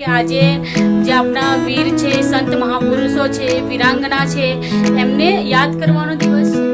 આજે જે આપણા વીર છે, સંત મહાપુરુષો છે, વીરાંગના છે, એમને યાદ કરવાનો દિવસ છે.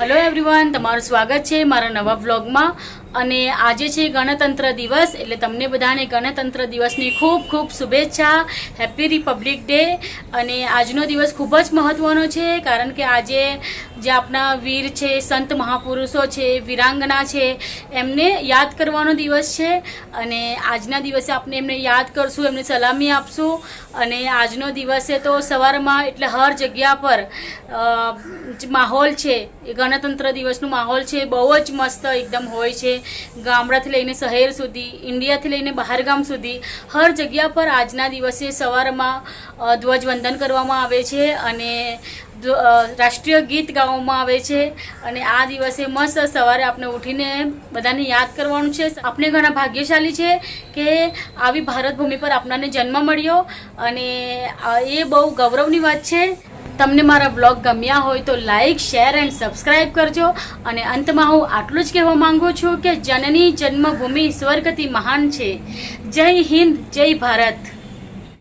હેલો એવરીવન, તમારું સ્વાગત છે મારા નવા વ્લોગમાં. અને આજે છે ગણતંત્ર દિવસ, એટલે તમને બધાને ગણતંત્ર દિવસની ખૂબ ખૂબ શુભેચ્છા. Happy Republic day. અને આજનો દિવસ ખૂબ જ મહત્વનો છે, કારણ કે આજે જે આપણા વીર છે, સંત મહાપુરુષો છે, વીરાંગના છે, એમને યાદ કરવાનો દિવસ છે. અને આજના દિવસે આપણે એમને યાદ કરશું, એમને સલામી આપશું. અને આજનો દિવસે તો સવારમાં એટલે હર જગ્યા પર માહોલ છે, એ ગણતંત્ર દિવસનું માહોલ છે, બહુ જ મસ્ત એકદમ હોય છે. ગામડાથી લઈને શહેર સુધી, ઇન્ડિયાથી લઈને બહારગામ સુધી હર જગ્યા પર આજના દિવસે સવારમાં ધ્વજવંદન કરવામાં આવે છે અને રાષ્ટ્રીય ગીત ગાવામાં આવે છે. અને આ દિવસે મસ્ત સવારે આપણે ઉઠીને બધાને યાદ કરવાનું છે. આપણે ઘણા ભાગ્યશાળી છે કે આવી ભારત ભૂમિ પર આપણાને જન્મ મળ્યો, અને એ બહુ ગૌરવની વાત છે. તમને મારા બ્લોગ ગમ્યા હોય તો લાઈક, શેર એન્ડ સબસ્ક્રાઈબ કરજો. અને અંતમાં હું આટલું જ કહેવા માંગુ છું કે જનની જન્મભૂમિ સ્વર્ગથી મહાન છે. જય હિન્દ, જય ભારત.